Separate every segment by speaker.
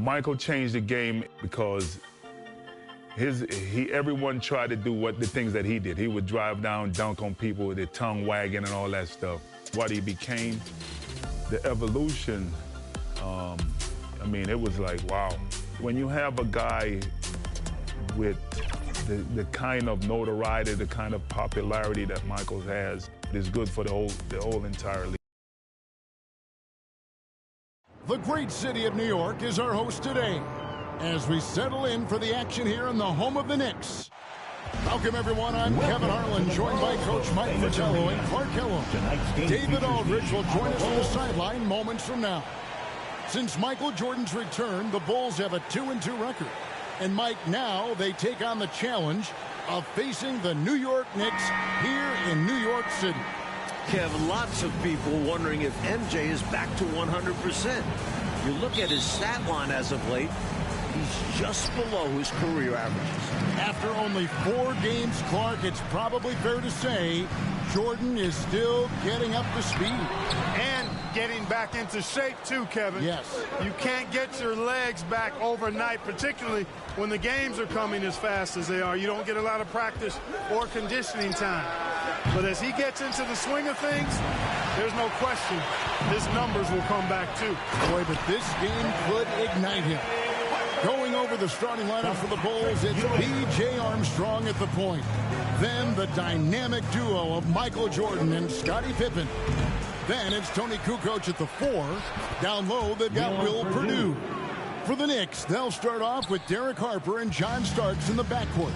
Speaker 1: Michael changed the game because everyone tried to do the things that he did. He would drive down, dunk on people with his tongue wagging and all that stuff. What he became, the evolution, I mean, it was like, wow. When you have a guy with the kind of notoriety, the kind of popularity that Michael has, it is good for the whole entire league.
Speaker 2: The great city of New York is our host today as we settle in for the action here in the home of the Knicks. Welcome, everyone. I'm Kevin Harlan, joined by Coach Mike Fratello and Clark Kellogg. David Aldridge will join us on the sideline moments from now. Since Michael Jordan's return, the Bulls have a 2-2 record. And, Mike, now they take on the challenge of facing the New York Knicks here in New York City.
Speaker 3: Kevin, lots of people wondering if MJ is back to 100%. You look at his stat line as of late, he's just below his career averages.
Speaker 2: After only 4 games, Clark, it's probably fair to say Jordan is still getting up to speed.
Speaker 4: And getting back into shape, too, Kevin.
Speaker 2: Yes.
Speaker 4: You can't get your legs back overnight, particularly when the games are coming as fast as they are. You don't get a lot of practice or conditioning time. But as he gets into the swing of things, there's no question his numbers will come back, too.
Speaker 2: Boy, but this game could ignite him. Going over the starting lineup for the Bulls, it's B.J. Armstrong at the point. Then the dynamic duo of Michael Jordan and Scottie Pippen. Then it's Tony Kukoc at the 4. Down low, they've got Will Perdue. For the Knicks, they'll start off with Derek Harper and John Starks in the backcourt,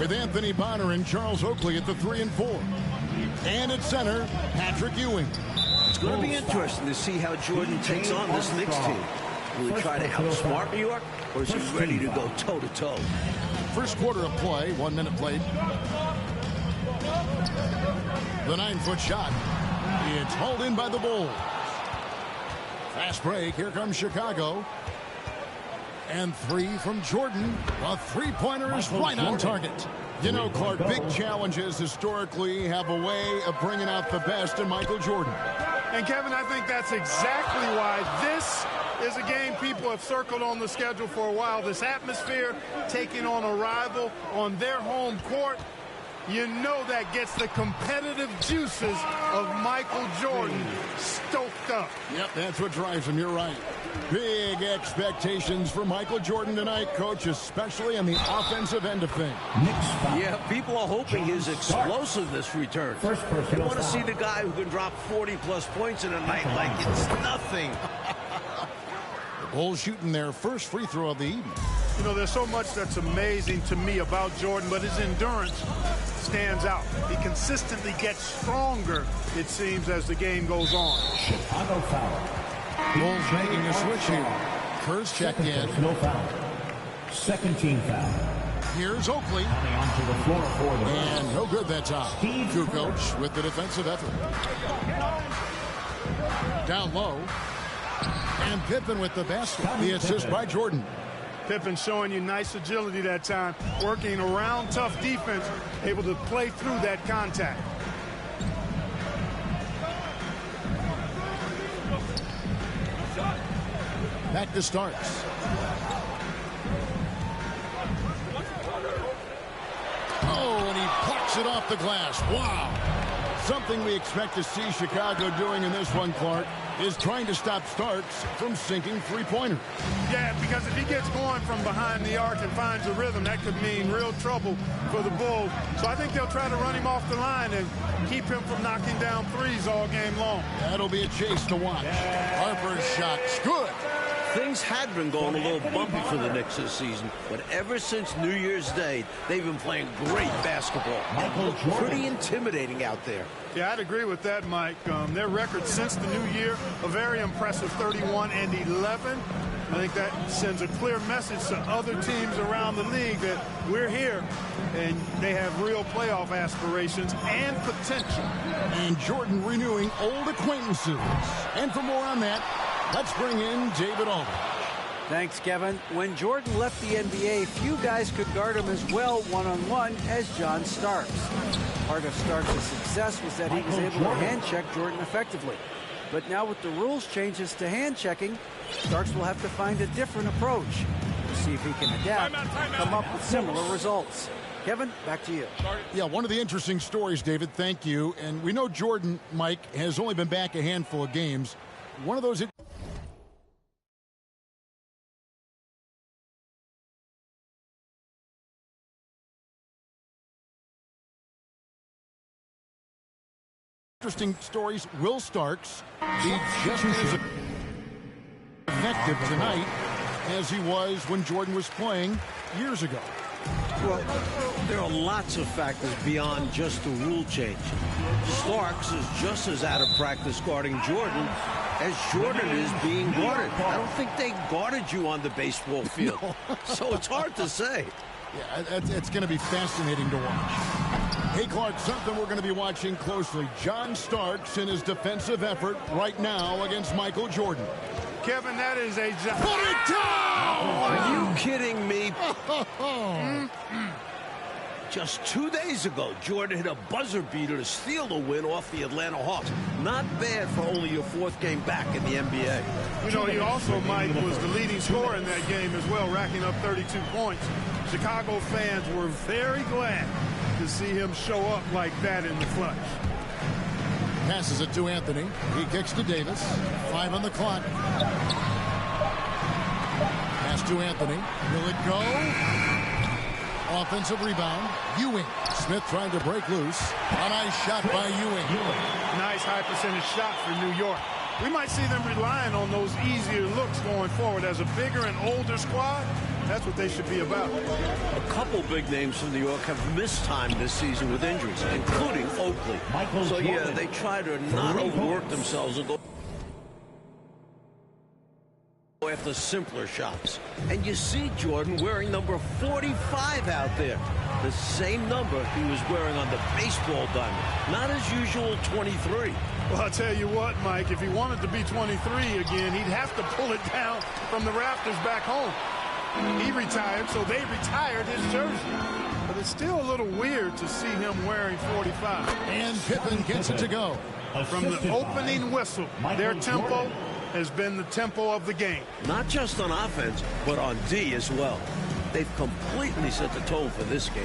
Speaker 2: with Anthony Bonner and Charles Oakley at the 3 and 4. And at center, Patrick Ewing.
Speaker 3: It's going to be interesting to see how Jordan takes on this Knicks team. Will he try to outsmart New York, or is he ready to go toe-to-toe?
Speaker 2: First quarter of play, 1 minute played. The 9-foot shot. It's hauled in by the Bulls. Fast break. Here comes Chicago. And 3 from Jordan. A three-pointer is right on target. You know, Clark, big challenges historically have a way of bringing out the best in Michael Jordan.
Speaker 4: And, Kevin, I think that's exactly why this is a game people have circled on the schedule for a while. This atmosphere, taking on a rival on their home court, you know that gets the competitive juices of Michael Jordan stoked up.
Speaker 2: Yep, that's what drives him. You're right. Big expectations for Michael Jordan tonight, Coach, especially on the offensive end of things.
Speaker 3: Yeah, people are hoping his explosiveness returns. You want to see the guy who can drop 40-plus points in a night like it's nothing.
Speaker 2: The Bulls shooting their first free throw of the evening.
Speaker 4: You know, there's so much that's amazing to me about Jordan, but his endurance stands out. He consistently gets stronger, it seems, as the game goes on.
Speaker 5: Chicago foul.
Speaker 2: Bulls making a switch here. Kerr's checked in.
Speaker 5: No foul. Second team foul.
Speaker 2: Here's Oakley.
Speaker 5: Coming onto the floor for the
Speaker 2: and no good that time. Kukoc with the defensive effort. Down low. And Pippen with the basket. The assist by Jordan.
Speaker 4: Pippen showing you nice agility that time, working around tough defense, able to play through that contact.
Speaker 2: Back to Starks. Oh, and he plucks it off the glass. Wow. Something we expect to see Chicago doing in this one, Clark, is trying to stop Starks from sinking three-pointers.
Speaker 4: Yeah, because if he gets going from behind the arc and finds a rhythm, that could mean real trouble for the Bulls. So I think they'll try to run him off the line and keep him from knocking down threes all game long.
Speaker 2: That'll be a chase to watch. Harper's shot's good.
Speaker 3: Things had been going a little bumpy for the Knicks this season, but ever since New Year's Day, they've been playing great basketball. And look pretty intimidating out there.
Speaker 4: Yeah, I'd agree with that, Mike. Their record since the new year, a very impressive 31-11. I think that sends a clear message to other teams around the league that we're here, and they have real playoff aspirations and potential.
Speaker 2: And Jordan renewing old acquaintances. And for more on that, let's bring in David Aldridge.
Speaker 6: Thanks, Kevin. When Jordan left the NBA, few guys could guard him as well one-on-one as John Starks. Part of Starks' success was that he was able to hand-check Jordan effectively. But now with the rules changes to hand checking, Starks will have to find a different approach. We'll see if he can adapt and come up with similar results. Kevin, back to you.
Speaker 2: Yeah, one of the interesting stories, David, thank you. And we know Jordan, Mike, has only been back a handful of games. One of those interesting stories. Will Starks be just as effective tonight as he was when Jordan was playing years ago?
Speaker 3: Well, there are lots of factors beyond just the rule change. Starks is just as out of practice guarding Jordan as Jordan is being guarded. I don't think they guarded you on the baseball field. No. So it's hard to say.
Speaker 2: Yeah, it's going to be fascinating to watch. Hey, Clark, something we're going to be watching closely. John Starks in his defensive effort right now against Michael Jordan.
Speaker 4: Kevin, that is a...
Speaker 2: Put it down!
Speaker 3: Are you kidding me? Just 2 days ago, Jordan hit a buzzer beater to steal the win off the Atlanta Hawks. Not bad for only your fourth game back in the NBA.
Speaker 4: You know, he also, Mike, was the leading scorer in that game as well, racking up 32 points. Chicago fans were very glad to see him show up like that in the clutch.
Speaker 2: Passes it to Anthony. He kicks to Davis. 5 on the clock. Pass to Anthony. Will it go? Offensive rebound. Ewing. Smith trying to break loose. A nice shot by Ewing.
Speaker 4: Nice high percentage shot for New York. We might see them relying on those easier looks going forward. As a bigger and older squad, that's what they should be about.
Speaker 3: A couple big names from New York have missed time this season with injuries, including Oakley. So, yeah, they try to not overwork themselves and go after simpler shots. And you see Jordan wearing number 45 out there. The same number he was wearing on the baseball diamond. Not his usual 23.
Speaker 4: Well, I'll tell you what, Mike, if he wanted to be 23 again, he'd have to pull it down from the rafters back home. He retired, so they retired his jersey. But it's still a little weird to see him wearing 45.
Speaker 2: And Pippen gets it to go.
Speaker 4: From the opening whistle, their tempo has been the tempo of the game.
Speaker 3: Not just on offense, but on D as well. They've completely set the tone for this game.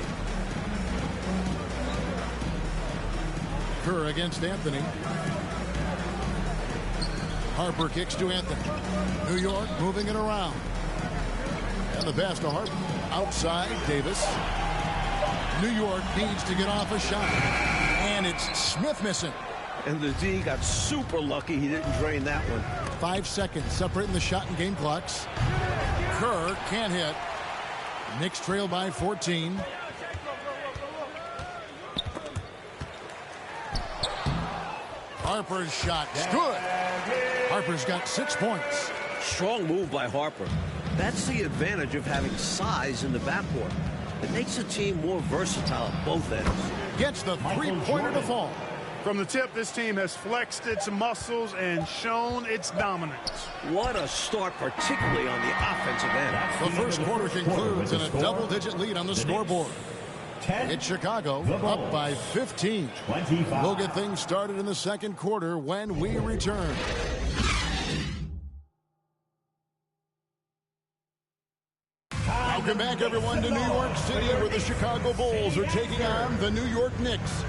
Speaker 2: Kerr against Anthony. Harper kicks to Anthony. New York moving it around. And the pass to Harper. Outside, Davis. New York needs to get off a shot. And it's Smith missing.
Speaker 3: And the D got super lucky he didn't drain that one.
Speaker 2: 5 seconds separating the shot and game clocks. Kerr can't hit. Knicks trail by 14. Harper's shot's good. Harper's got 6 points.
Speaker 3: Strong move by Harper. That's the advantage of having size in the backcourt. It makes the team more versatile at both ends.
Speaker 2: Gets the three-pointer to fall.
Speaker 4: From the tip, this team has flexed its muscles and shown its dominance.
Speaker 3: What a start, particularly on the offensive end.
Speaker 2: The first quarter concludes in a double-digit lead on the scoreboard. It's Chicago up by 15. We'll get things started in the second quarter when we return. Welcome back, everyone, to New York City, where the Chicago Bulls are taking on the New York Knicks.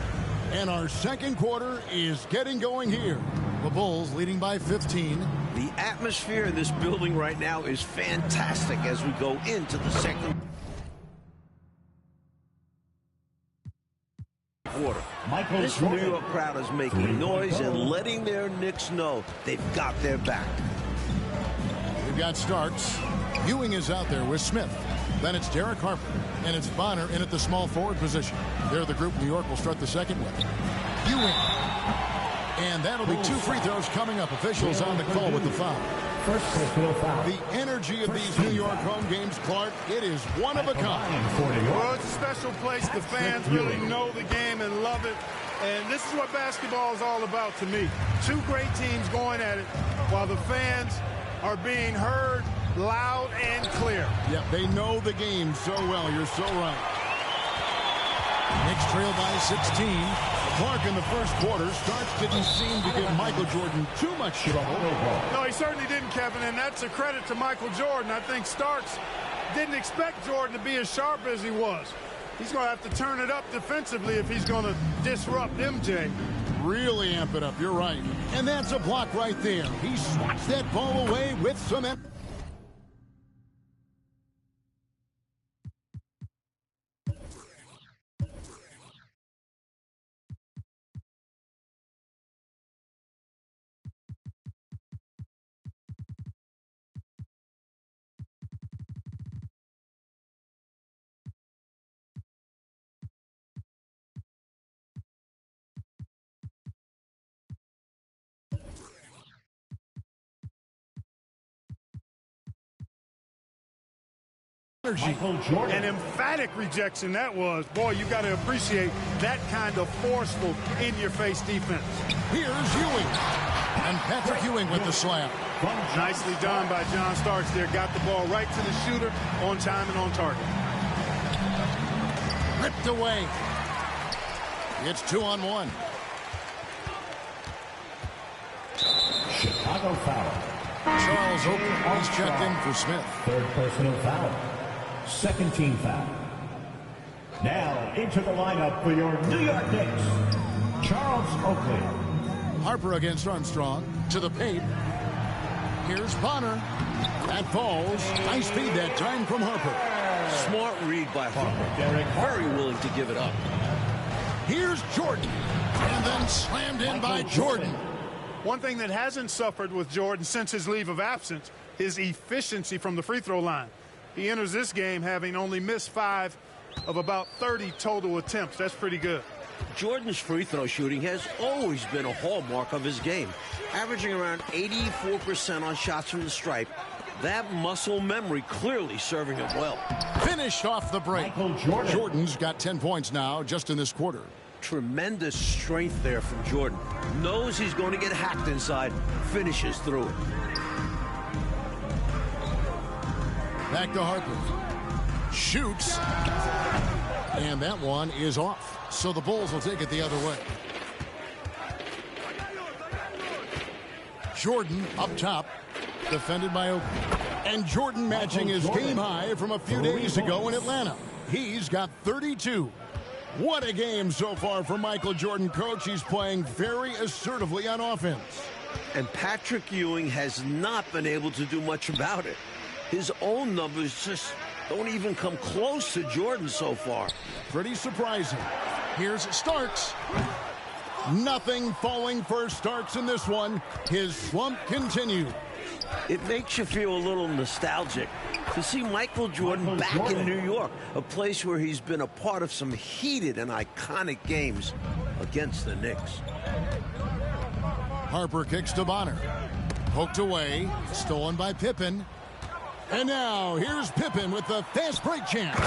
Speaker 2: And our second quarter is getting going here. The Bulls leading by 15.
Speaker 3: The atmosphere in this building right now is fantastic as we go into the second quarter. This New York crowd is making noise and letting their Knicks know they've got their back.
Speaker 2: We've got Starks. Ewing is out there with Smith. Then it's Derek Harper. And it's Bonner in at the small forward position. They're the group New York will start the second with. Ewing. And that'll be 2 free throws coming up. Officials on the call with the foul.
Speaker 5: First personal foul.
Speaker 2: The energy of these New York home games, Clark, it is one of a kind.
Speaker 4: Well, it's a special place. The fans really know the game and love it. And this is what basketball is all about to me. 2 great teams going at it while the fans are being heard loud and clear.
Speaker 2: Yep, they know the game so well. You're so right. Knicks trail by 16. Clark, in the first quarter, Starks didn't seem to give Michael Jordan too much trouble.
Speaker 4: No, he certainly didn't, Kevin, and that's a credit to Michael Jordan. I think Starks didn't expect Jordan to be as sharp as he was. He's going to have to turn it up defensively if he's going to disrupt MJ.
Speaker 2: Really amp it up, you're right. And that's a block right there. He swats that ball away with some...
Speaker 4: An emphatic rejection that was. Boy, you got to appreciate that kind of forceful, in-your-face defense.
Speaker 2: Here's Ewing. And Patrick Ewing with the slam.
Speaker 4: Nicely done by John Starks there. Got the ball right to the shooter on time and on target.
Speaker 2: Ripped away. It's 2-on-1.
Speaker 5: Chicago foul.
Speaker 2: Charles Oakley is checked in for Smith.
Speaker 5: Third personal foul. Second team foul. Now into the lineup for your New York Knicks, Charles Oakley.
Speaker 2: Harper against Armstrong to the paint. Here's Bonner. That falls. Nice speed that time from Harper.
Speaker 3: Smart read by Harper. Very willing to give it up.
Speaker 2: Here's Jordan. And then slammed in by Jordan.
Speaker 4: One thing that hasn't suffered with Jordan since his leave of absence is efficiency from the free throw line. He enters this game having only missed 5 of about 30 total attempts. That's pretty good.
Speaker 3: Jordan's free throw shooting has always been a hallmark of his game, averaging around 84% on shots from the stripe. That muscle memory clearly serving him well.
Speaker 2: Finished off the break. Jordan's got 10 points now just in this quarter.
Speaker 3: Tremendous strength there from Jordan. Knows he's going to get hacked inside, finishes through it.
Speaker 2: Back to Harper. Shoots. And that one is off. So the Bulls will take it the other way. Jordan up top. Defended by Oakley. And Jordan matching his game high from a few days ago in Atlanta. He's got 32. What a game so far for Michael Jordan, coach. He's playing very assertively on offense.
Speaker 3: And Patrick Ewing has not been able to do much about it. His own numbers just don't even come close to Jordan so far.
Speaker 2: Pretty surprising. Here's Starks. Nothing falling for Starks in this one. His slump continues.
Speaker 3: It makes you feel a little nostalgic to see Michael Jordan back in New York, a place where he's been a part of some heated and iconic games against the Knicks.
Speaker 2: Harper kicks to Bonner. Poked away. Stolen by Pippen. And now here's Pippen with the fast break chance.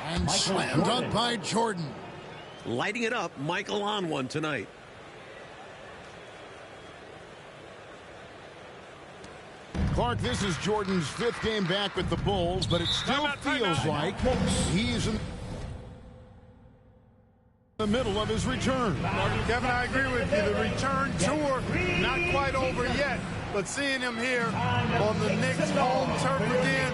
Speaker 2: And slam dunk by Jordan.
Speaker 3: Lighting it up, Michael on one tonight.
Speaker 2: Clark, this is Jordan's 5th game back with the Bulls, but it still feels like he's in the middle of his return.
Speaker 4: Kevin, I agree with you. The return tour, not quite over yet, but seeing him here on the Knicks home turf again,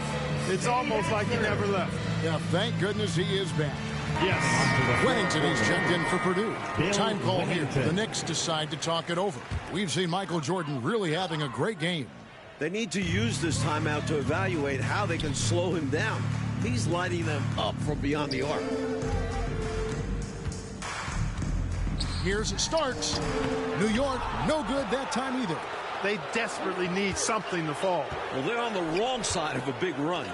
Speaker 4: it's almost like he never left.
Speaker 2: Yeah, thank goodness he is back.
Speaker 4: Yes.
Speaker 2: Wennington is checked in for Purdue. Time call here. The Knicks decide to talk it over. We've seen Michael Jordan really having a great game.
Speaker 3: They need to use this timeout to evaluate how they can slow him down. He's lighting them up from beyond the arc.
Speaker 2: Here's Starks. New York, no good that time either.
Speaker 4: They desperately need something to fall.
Speaker 3: Well, they're on the wrong side of a big run.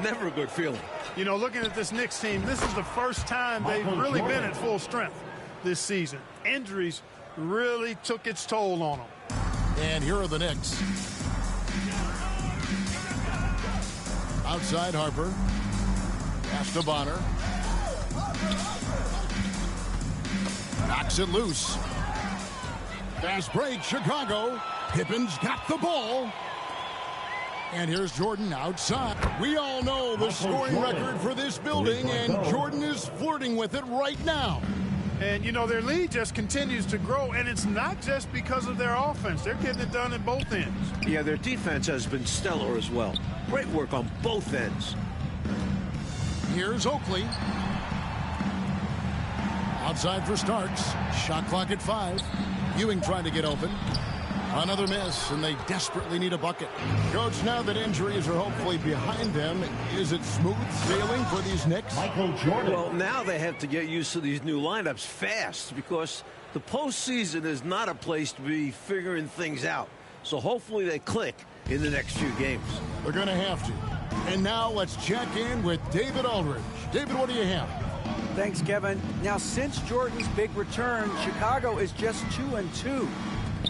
Speaker 3: Never a good feeling.
Speaker 4: You know, looking at this Knicks team, this is the first time they've really been at full strength this season. Injuries really took its toll on them.
Speaker 2: And here are the Knicks. Outside Harper. Pass to Bonner. Knocks it loose. Fast break, Chicago. Pippen's got the ball. And here's Jordan outside. We all know the scoring record for this building, and Jordan is flirting with it right now.
Speaker 4: And, you know, their lead just continues to grow, and it's not just because of their offense. They're getting it done at both ends.
Speaker 3: Yeah, their defense has been stellar as well. Great work on both ends.
Speaker 2: Here's Oakley. Outside for Starks. Shot clock at 5. Ewing trying to get open. Another miss, and they desperately need a bucket. Coach, now that injuries are hopefully behind them, is it smooth sailing for these Knicks?
Speaker 5: Michael Jordan.
Speaker 3: Well, now they have to get used to these new lineups fast because the postseason is not a place to be figuring things out. So hopefully they click in the next few games.
Speaker 2: They're going to have to. And now let's check in with David Aldridge. David, what do you have?
Speaker 6: Thanks, Kevin. Now, since Jordan's big return, Chicago is just 2-2.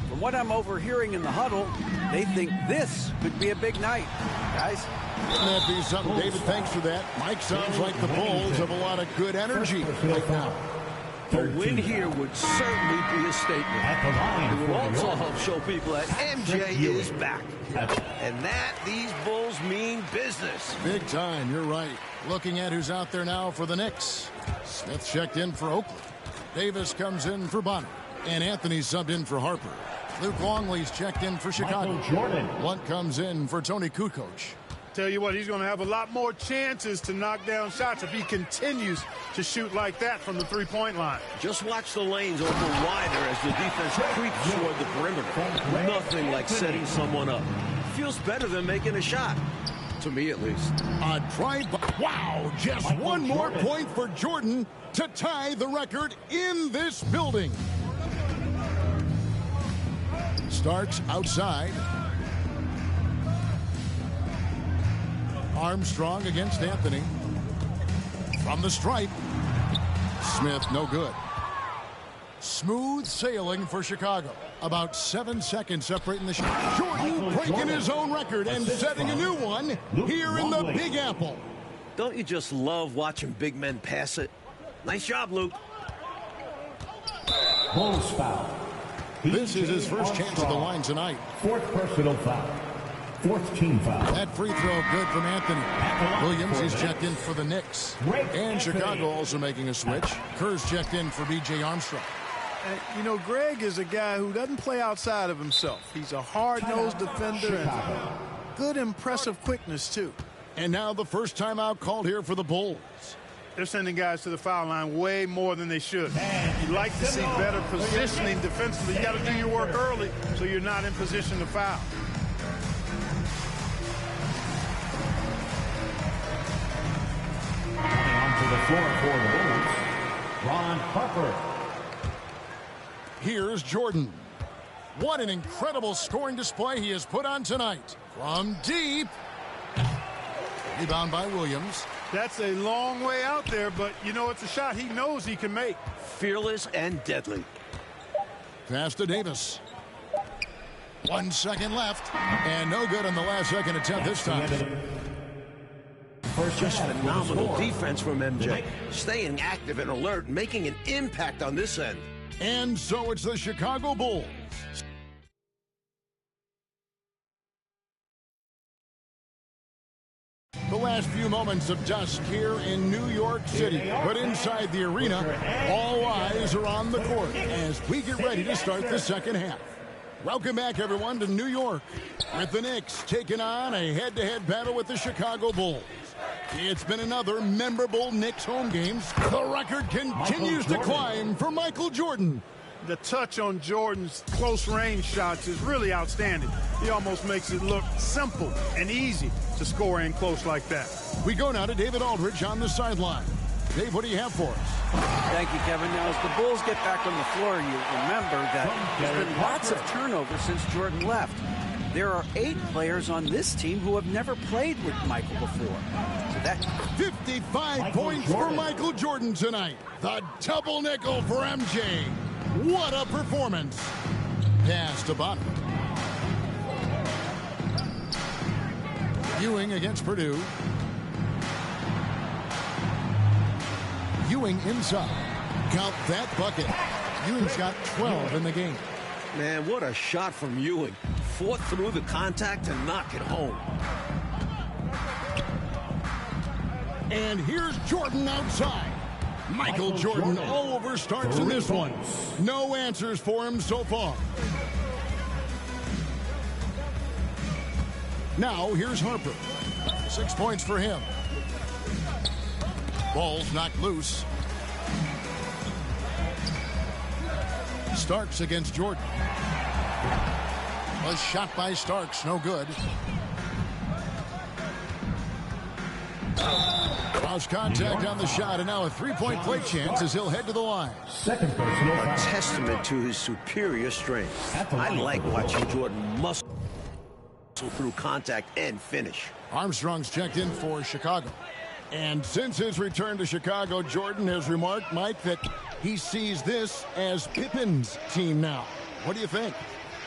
Speaker 6: From what I'm overhearing in the huddle, they think this could be a big night. Guys?
Speaker 2: Wouldn't that be something, David? Thanks for that. Mike, sounds like the Bulls have a lot of good energy.
Speaker 3: The win here would certainly be a statement. It would also help show people that MJ is back. And that these Bulls mean business.
Speaker 2: Big time, you're right. Looking at who's out there now for the Knicks. Smith checked in for Oakley. Davis comes in for Bonner. And Anthony subbed in for Harper. Luke Longley's checked in for Chicago. Blunt comes in for Tony Kukoc.
Speaker 4: Tell you what, he's going to have a lot more chances to knock down shots if he continues to shoot like that from the three-point line.
Speaker 3: Just watch the lanes open wider as the defense creeps toward the perimeter. Nothing like setting someone up. Feels better than making a shot. To me, at least.
Speaker 2: A try. Wow, just one more point for Jordan to tie the record in this building. Starks outside. Armstrong against Anthony. From the stripe. Smith, no good. Smooth sailing for Chicago. About 7 seconds separating the shot. Jordan breaking his own record and setting a new one here in the Big Apple.
Speaker 3: Don't you just love watching big men pass it? Nice job, Luke.
Speaker 5: Bulls foul.
Speaker 2: This is his first chance at the line tonight.
Speaker 5: 4th personal foul. 4th team foul.
Speaker 2: That free throw good from Anthony. Williams, he's checked in for the Knicks. And Chicago also making a switch. Kerr's checked in for B.J. Armstrong.
Speaker 4: You know, Greg is a guy who doesn't play outside of himself. He's a hard-nosed defender and good, impressive quickness, too.
Speaker 2: And now the first timeout called here for the Bulls.
Speaker 4: They're sending guys to the foul line way more than they should. You'd like to see better positioning defensively. You got to do your work early so you're not in position to foul.
Speaker 5: Coming onto the floor for the Bulls, Ron Harper.
Speaker 2: Here's Jordan. What an incredible scoring display he has put on tonight. From deep. Rebound by Williams.
Speaker 4: That's a long way out there, but, you know, it's a shot he knows he can make.
Speaker 3: Fearless and deadly.
Speaker 2: Pass to Davis. 1 second left. And no good on the last second attempt this time.
Speaker 3: Just phenomenal defense from MJ. Staying active and alert, making an impact on this end.
Speaker 2: And so it's the Chicago Bulls. The last few moments of dusk here in New York City. But inside the arena, all eyes are on the court as we get ready to start the second half. Welcome back, everyone, to New York, with the Knicks taking on a head-to-head battle with the Chicago Bulls. It's been another memorable Knicks home games. The record continues to climb for Michael Jordan.
Speaker 4: The touch on Jordan's close-range shots is really outstanding. He almost makes it look simple and easy to score in close like that.
Speaker 2: We go now to David Aldridge on the sideline. Dave, what do you have for us?
Speaker 6: Thank you, Kevin. Now, as the Bulls get back on the floor, you remember that there's been lots of turnover since Jordan left. There are 8 players on this team who have never played with Michael before. So that
Speaker 2: 55 points for Michael Jordan tonight. The double nickel for MJ. What a performance. Pass to Bonner. Ewing against Purdue. Ewing inside. Count that bucket. Ewing's got 12 in the game.
Speaker 3: Man, what a shot from Ewing. Fought through the contact to knock it home.
Speaker 2: And here's Jordan outside. Michael Jordan all over Starks in this one. No answers for him so far. Now here's Harper. 6 points for him. Ball's knocked loose. Starks against Jordan. Was shot by Starks, no good. Lost contact on the shot, and now a three-point play chance as he'll head to the line.
Speaker 5: Second personal
Speaker 3: A
Speaker 5: foul.
Speaker 3: testament to his superior strength. I like watching Jordan muscle through contact and finish.
Speaker 2: Armstrong's checked in for Chicago. And since his return to Chicago, Jordan has remarked, Mike, that he sees this as Pippen's team now. What do you think?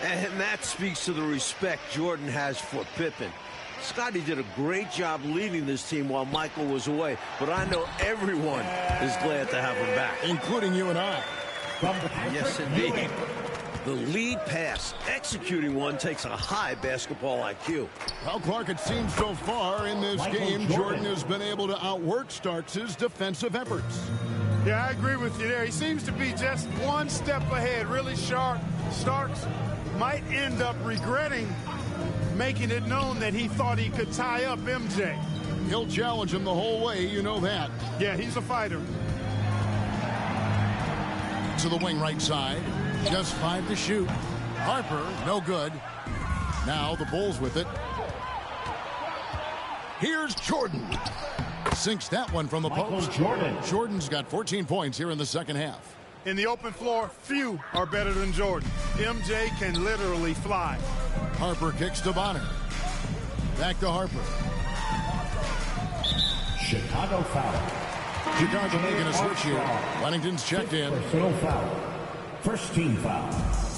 Speaker 3: And that speaks to the respect Jordan has for Pippen. Scotty did a great job leading this team while Michael was away, but I know everyone is glad to have him back.
Speaker 2: Including you and I.
Speaker 3: Yes, indeed. The lead pass, executing one, takes a high basketball IQ.
Speaker 2: Well, Clark, it seems so far in this game, Jordan has been able to outwork Starks' defensive efforts.
Speaker 4: Yeah, I agree with you there. He seems to be just one step ahead, really sharp. Starks might end up regretting making it known that he thought he could tie up MJ.
Speaker 2: He'll challenge him the whole way, you know that.
Speaker 4: Yeah, he's a fighter.
Speaker 2: To the wing right side. Just 5 to shoot. Harper, no good. Now the Bulls with it. Here's Jordan. Sinks that one from the post. Jordan's got 14 points here in the second half.
Speaker 4: In the open floor, few are better than Jordan. MJ can literally fly.
Speaker 2: Harper kicks to Bonner. Back to Harper.
Speaker 5: Chicago foul.
Speaker 2: Chicago making a switch here. Wellington's checked in.
Speaker 5: Personal foul. First team foul.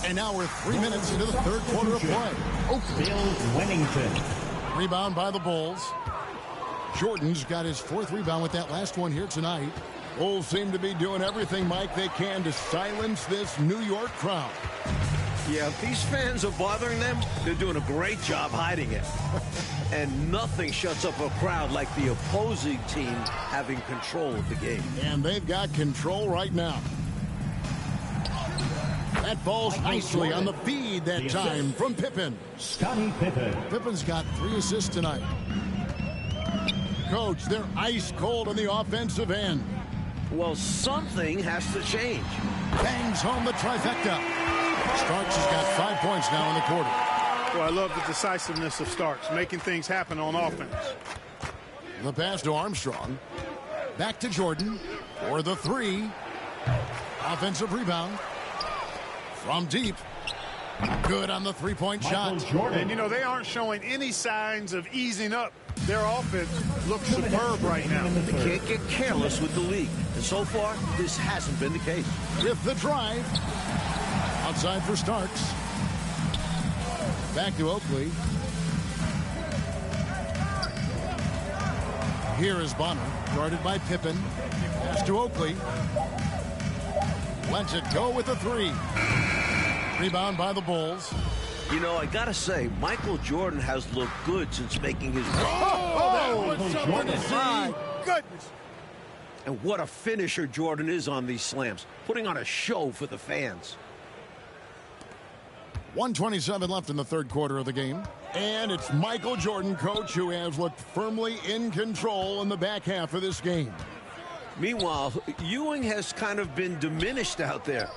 Speaker 2: And now we're 3 minutes into the third quarter of play.
Speaker 5: Bill Wennington.
Speaker 2: Rebound by the Bulls. Jordan's got his 4th rebound with that last one here tonight. Bulls seem to be doing everything, Mike, they can to silence this New York crowd.
Speaker 3: Yeah, if these fans are bothering them, they're doing a great job hiding it. And nothing shuts up a crowd like the opposing team having control of the game.
Speaker 2: And they've got control right now. That ball's nicely on the feed that time from Pippen.
Speaker 5: Scottie Pippen.
Speaker 2: Pippen's got 3 assists tonight. Coach, they're ice cold on the offensive end.
Speaker 3: Well, something has to change.
Speaker 2: Bangs home the trifecta. Starks has got 5 points now in the quarter.
Speaker 4: Well, I love the decisiveness of Starks, making things happen on offense.
Speaker 2: The pass to Armstrong. Back to Jordan for the 3. Offensive rebound. From deep. Good on the 3-point shot.
Speaker 4: And, you know, they aren't showing any signs of easing up. Their offense looks superb right now.
Speaker 3: They can't get careless with the lead. And so far, this hasn't been the case.
Speaker 2: With the drive. Outside for Starks. Back to Oakley. Here is Bonner, guarded by Pippen. Pass to Oakley. Lets it go with the 3. Rebound by the Bulls.
Speaker 3: You know, I gotta say, Michael Jordan has looked good since making his run.
Speaker 2: That was something to see.
Speaker 4: My goodness.
Speaker 3: And what a finisher Jordan is on these slams, putting on a show for the fans.
Speaker 2: 1:27 left in the third quarter of the game. And it's Michael Jordan, coach, who has looked firmly in control in the back half of this game.
Speaker 3: Meanwhile, Ewing has kind of been diminished out there.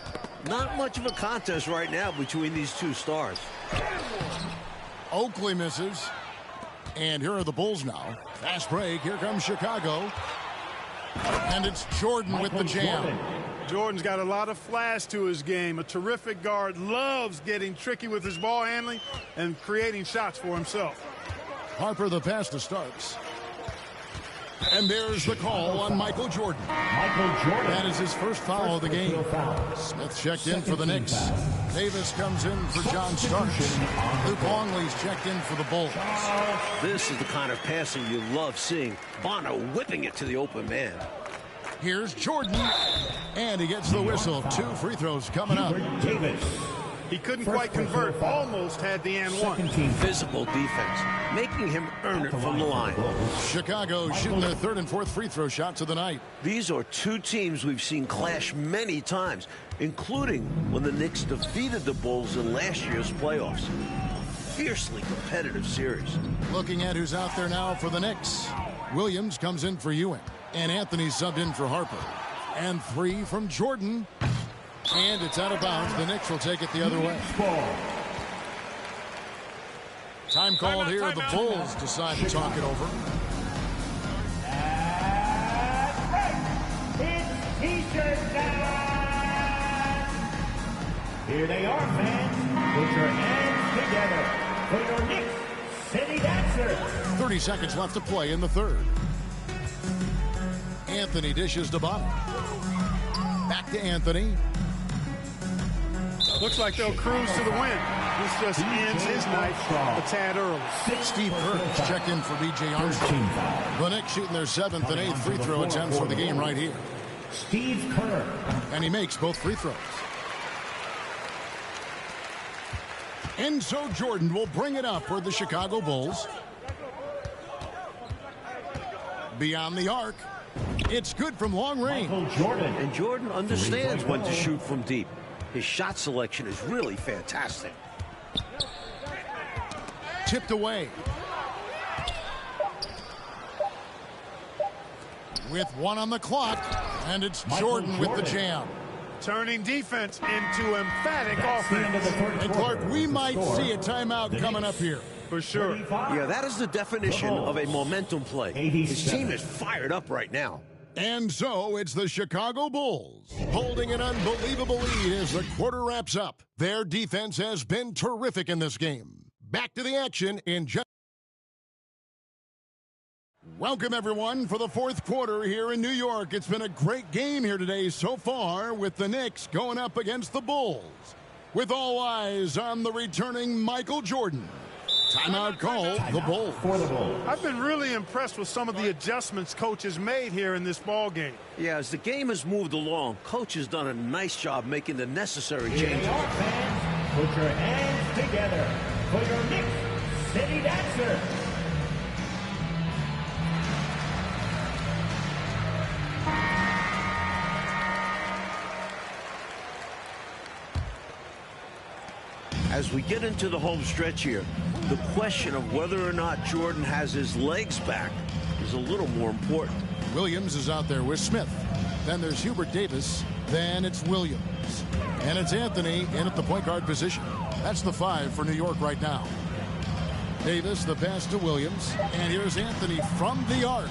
Speaker 3: Not much of a contest right now between these two stars.
Speaker 2: Oakley misses. And here are the Bulls now. Fast break. Here comes Chicago. And it's Jordan with the jam.
Speaker 4: Jordan's got a lot of flash to his game. A terrific guard, loves getting tricky with his ball handling and creating shots for himself.
Speaker 2: Harper the pass to Starks. And there's the call on Michael Jordan. That is his first foul of the game. Smith checked in for the Knicks. Davis comes in for John Starks. Luke Longley's checked in for the Bulls.
Speaker 3: This is the kind of passing you love seeing. Bonner whipping it to the open man.
Speaker 2: Here's Jordan. And he gets the whistle. 2 free throws coming up.
Speaker 4: He couldn't quite convert, almost had the and one.
Speaker 3: Visible defense, making him earn it from the line.
Speaker 2: Chicago shooting their third and fourth free throw shots of the night.
Speaker 3: These are two teams we've seen clash many times, including when the Knicks defeated the Bulls in last year's playoffs. Fiercely competitive series.
Speaker 2: Looking at who's out there now for the Knicks. Williams comes in for Ewing, and Anthony subbed in for Harper. And 3 from Jordan. And it's out of bounds. The Knicks will take it the other way. Time called here. The Bulls decide to talk it over.
Speaker 5: It's T-shirt time! Here they are, fans. Put your hands together for your Knicks City Dancers.
Speaker 2: 30 seconds left to play in the third. Anthony dishes to bottom. Back to Anthony.
Speaker 4: Looks like they'll cruise to the win. This just ends his night a tad early.
Speaker 2: Steve Kerr checked in for B.J. Armstrong. The Knicks shooting their 7th and 8th free throw attempts for the game right here.
Speaker 5: Steve Kerr.
Speaker 2: And he makes both free throws. And so Jordan will bring it up for the Chicago Bulls. Beyond the arc. It's good from long range.
Speaker 3: And Jordan understands when to shoot from deep. His shot selection is really fantastic.
Speaker 2: Tipped away. With 1 on the clock, and it's Jordan with the jam.
Speaker 4: Turning defense into emphatic offense.
Speaker 2: And Clark, we might see a timeout coming up here.
Speaker 4: For sure.
Speaker 3: Yeah, that is the definition of a momentum play. His team is fired up right now.
Speaker 2: And so it's the Chicago Bulls holding an unbelievable lead as the quarter wraps up. Their defense has been terrific in this game. Back to the action in just... Welcome, everyone, for the fourth quarter here in New York. It's been a great game here today so far with the Knicks going up against the Bulls. With all eyes on the returning Michael Jordan. Timeout call, the Bulls.
Speaker 4: I've been really impressed with some of the adjustments Coach has made here in this ball game.
Speaker 3: Yeah, as the game has moved along, Coach has done a nice job making the necessary changes.
Speaker 5: Fans, put your hands together for your Knicks City Dancers.
Speaker 3: As we get into the home stretch here, the question of whether or not Jordan has his legs back is a little more important.
Speaker 2: Williams is out there with Smith. Then there's Hubert Davis. Then it's Williams. And it's Anthony in at the point guard position. That's the 5 for New York right now. Davis, the pass to Williams. And here's Anthony from the arc.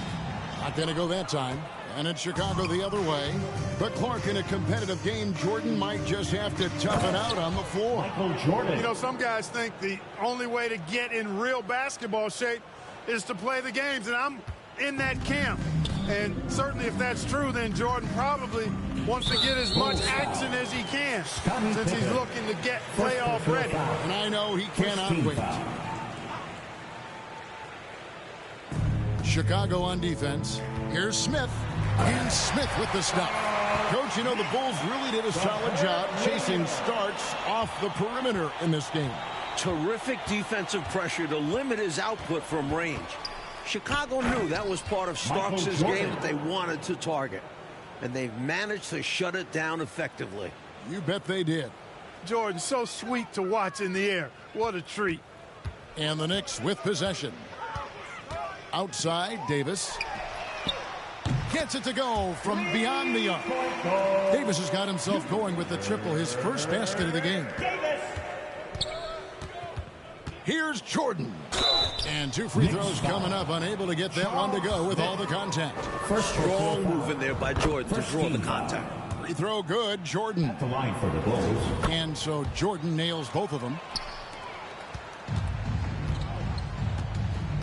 Speaker 2: Not going to go that time. And it's Chicago the other way. But Clark, in a competitive game, Jordan might just have to toughen out on the floor.
Speaker 5: Michael Jordan.
Speaker 4: You know, some guys think the only way to get in real basketball shape is to play the games, and I'm in that camp. And certainly if that's true, then Jordan probably wants to get as much action as he can since he's looking to get playoff ready.
Speaker 2: And I know he cannot wait. Chicago on defense. Here's Smith. And Smith with the stop. Coach, you know, the Bulls really did a solid job chasing Starks off the perimeter in this game.
Speaker 3: Terrific defensive pressure to limit his output from range. Chicago knew that was part of Starks' game that they wanted to target. And they've managed to shut it down effectively.
Speaker 2: You bet they did.
Speaker 4: Jordan, so sweet to watch in the air. What a treat.
Speaker 2: And the Knicks with possession. Outside, Davis. Gets it to go from beyond the arc. Davis has got himself going with the triple, his first basket of the game. Here's Jordan. And 2 free throws coming up, unable to get that one to go with all the contact.
Speaker 3: Strong move in there by Jordan to draw the contact.
Speaker 2: Free throw good, Jordan.
Speaker 5: The line for the Bulls.
Speaker 2: And so Jordan nails both of them.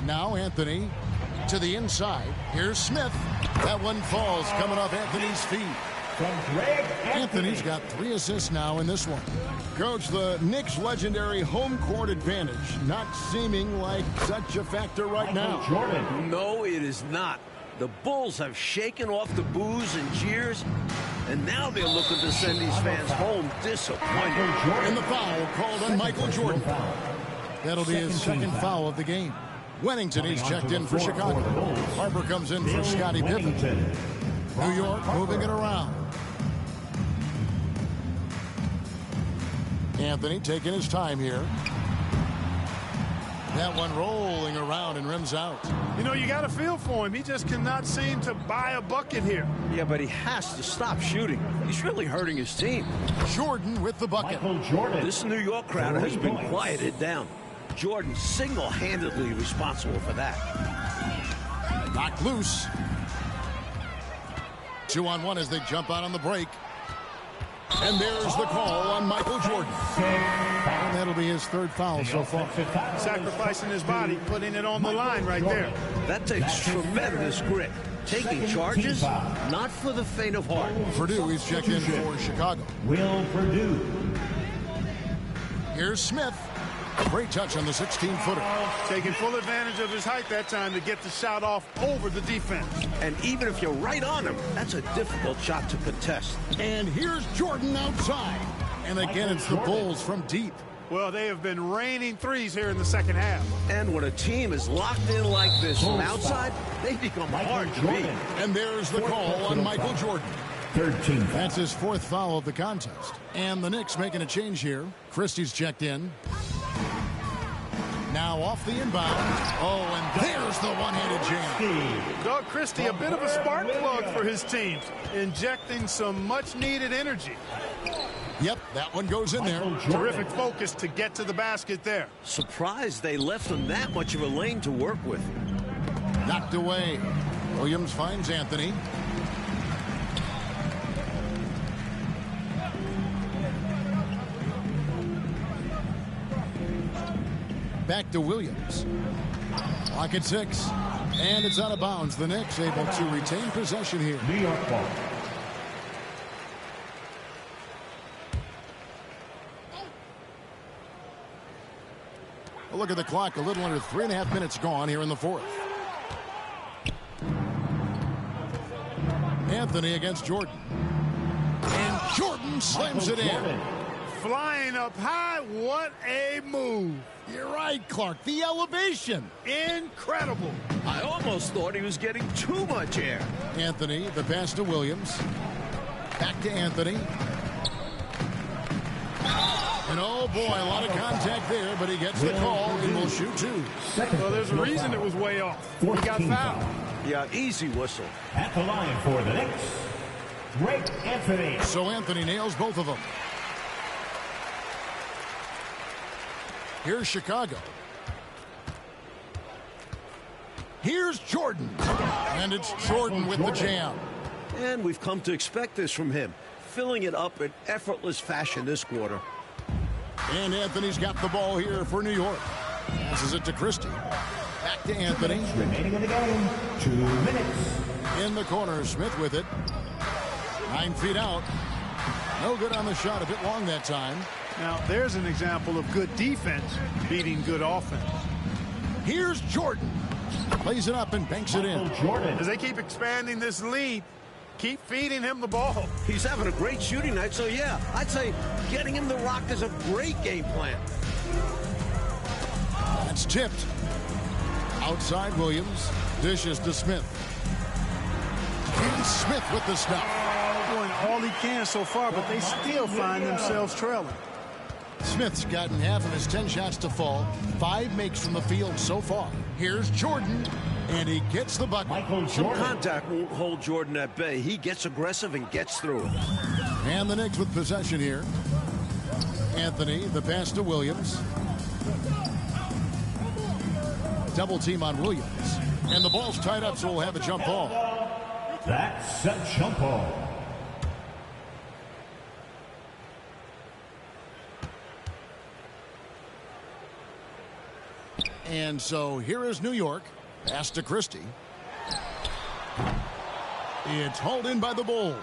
Speaker 2: Now Anthony to the inside. Here's Smith. That one falls coming off Anthony's feet.
Speaker 5: From Greg
Speaker 2: Anthony's got 3 assists now in this one. Coach, the Knicks' legendary home court advantage not seeming like such a factor right now.
Speaker 5: Jordan.
Speaker 3: No, it is not. The Bulls have shaken off the boos and cheers And now they're looking to send these fans home disappointed.
Speaker 2: And the foul called on Michael Jordan. That'll be his second foul of the game. Wennington, he's checked in for Chicago. Harper comes in for Scottie Pippen. New York moving it around. Anthony taking his time here. That one rolling around and rims out.
Speaker 4: You know, you got to feel for him. He just cannot seem to buy a bucket here.
Speaker 3: Yeah, but he has to stop shooting. He's really hurting his team.
Speaker 2: Jordan with the bucket.
Speaker 3: This New York crowd has been quieted down. Jordan single-handedly responsible for that.
Speaker 2: Knocked loose. 2-on-1 as they jump out on the break. And there's the call on Michael Jordan. And that'll be his third foul so far.
Speaker 4: Sacrificing his body, putting it on the line right there.
Speaker 3: That takes tremendous grit. Taking charges, not for the faint of heart.
Speaker 2: Purdue, he's checked in for Chicago.
Speaker 5: Will Purdue.
Speaker 2: Here's Smith. A great touch on the 16-footer.
Speaker 4: Taking full advantage of his height that time to get the shot off over the defense.
Speaker 3: And even if you're right on him, that's a difficult shot to contest.
Speaker 2: And here's Jordan outside. And again, it's the Bulls from deep.
Speaker 4: Well, they have been raining threes here in the second half.
Speaker 3: And when a team is locked in like this from outside, they become hard to beat.
Speaker 2: And there's the call on Michael Jordan.
Speaker 5: 13.
Speaker 2: That's his fourth foul of the contest. And the Knicks making a change here. Christie's checked in. Now off the inbound. Oh, and there's the one-handed jam.
Speaker 4: Doug Christie, a bit of a spark plug for his teams, injecting some much-needed energy.
Speaker 2: Yep, that one goes in there.
Speaker 4: Terrific focus to get to the basket there.
Speaker 3: Surprised they left him that much of a lane to work with.
Speaker 2: Knocked away. Williams finds Anthony. Back to Williams. Clock at 6. And it's out of bounds. The Knicks able to retain possession here.
Speaker 5: New York ball.
Speaker 2: A look at the clock. A little under 3.5 minutes gone here in the fourth. Anthony against Jordan. And Jordan slams it in.
Speaker 4: Flying up high, what a move.
Speaker 2: You're right, Clark. The elevation.
Speaker 4: Incredible.
Speaker 3: I almost thought he was getting too much air.
Speaker 2: Anthony, the pass to Williams. Back to Anthony. And oh boy, a lot of contact there, but he gets the call and will shoot two.
Speaker 4: Well, there's a reason it was way off. He got fouled.
Speaker 3: Yeah, easy whistle.
Speaker 5: At the line for the Knicks, Greg Anthony.
Speaker 2: So Anthony nails both of them. Here's Chicago. Here's Jordan. And it's Jordan with the jam.
Speaker 3: And we've come to expect this from him, filling it up in effortless fashion this quarter.
Speaker 2: And Anthony's got the ball here for New York. Passes it to Christie. Back to Anthony.
Speaker 5: Remaining in the game, 2 minutes.
Speaker 2: In the corner, Smith with it. 9 feet out. No good on the shot, a bit long that time.
Speaker 4: Now, there's an example of good defense beating good offense.
Speaker 2: Here's Jordan. Plays it up and banks it in.
Speaker 5: Jordan.
Speaker 4: As they keep expanding this lead, keep feeding him the ball.
Speaker 3: He's having a great shooting night, so yeah, I'd say getting him the rock is a great game plan.
Speaker 2: That's tipped. Outside Williams. Dishes to Smith. And Smith with the stuff.
Speaker 4: Doing all he can so far, but they still find themselves trailing.
Speaker 2: Smith's gotten half of his 10 shots to fall. 5 makes from the field so far. Here's Jordan, and he gets the bucket.
Speaker 3: Some contact won't hold Jordan at bay. He gets aggressive and gets through it.
Speaker 2: And the Knicks with possession here. Anthony, the pass to Williams. Double team on Williams. And the ball's tied up, so we'll have a jump ball.
Speaker 5: That's a jump ball.
Speaker 2: And so here is New York. Pass to Christie. It's hauled in by the Bulls.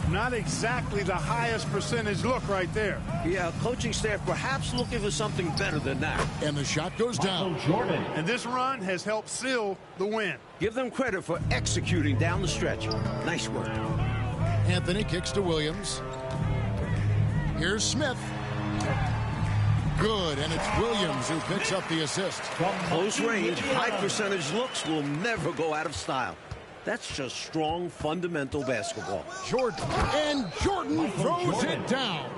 Speaker 4: Not exactly the highest percentage look right there.
Speaker 3: Yeah, coaching staff perhaps looking for something better than that.
Speaker 2: And the shot goes down.
Speaker 5: Jordan.
Speaker 4: And this run has helped seal the win.
Speaker 3: Give them credit for executing down the stretch. Nice work.
Speaker 2: Anthony kicks to Williams. Here's Smith. Good, and it's Williams who picks up the assist.
Speaker 3: Close range, high percentage looks will never go out of style. That's just strong, fundamental basketball.
Speaker 2: Jordan, and Jordan throws it down.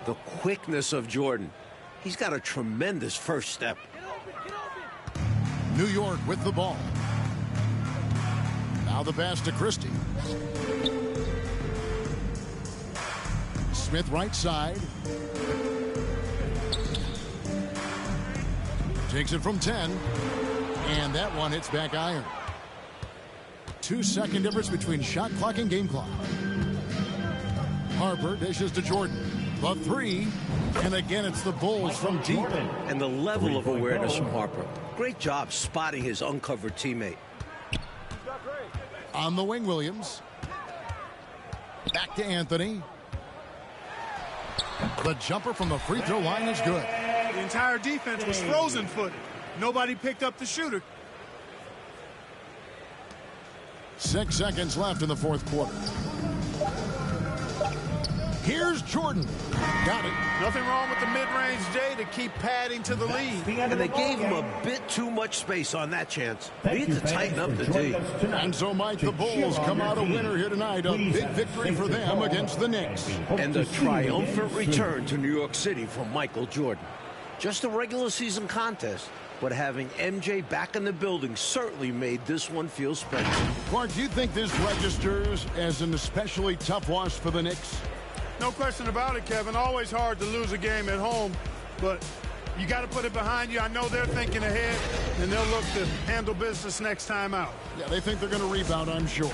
Speaker 3: The quickness of Jordan. He's got a tremendous first step.
Speaker 2: New York with the ball. Now the pass to Christie. Smith right side. Takes it from 10. And that one hits back iron. 2-second difference between shot clock and game clock. Harper dishes to Jordan. The three. And again, it's the Bulls from deep.
Speaker 3: And the level of awareness from Harper. Great job spotting his uncovered teammate.
Speaker 2: On the wing, Williams. Back to Anthony. The jumper from the free throw line is good.
Speaker 4: The entire defense was frozen-footed. Nobody picked up the shooter.
Speaker 2: 6 seconds left in the fourth quarter. Here's Jordan. Got it.
Speaker 4: Nothing wrong with the mid-range J to keep padding to the lead.
Speaker 3: And they gave him a bit too much space on that chance. They need to tighten up the D.
Speaker 2: And so, Mike, the Bulls come out a winner here tonight. A big victory for them against the Knicks.
Speaker 3: And a triumphant return to New York City from Michael Jordan. Just a regular season contest, but having MJ back in the building certainly made this one feel special.
Speaker 2: Clark, do you think this registers as an especially tough loss for the Knicks?
Speaker 4: No question about it, Kevin. Always hard to lose a game at home, but you got to put it behind you. I know they're thinking ahead, and they'll look to handle business next time out.
Speaker 2: Yeah, they think they're going to rebound, I'm sure.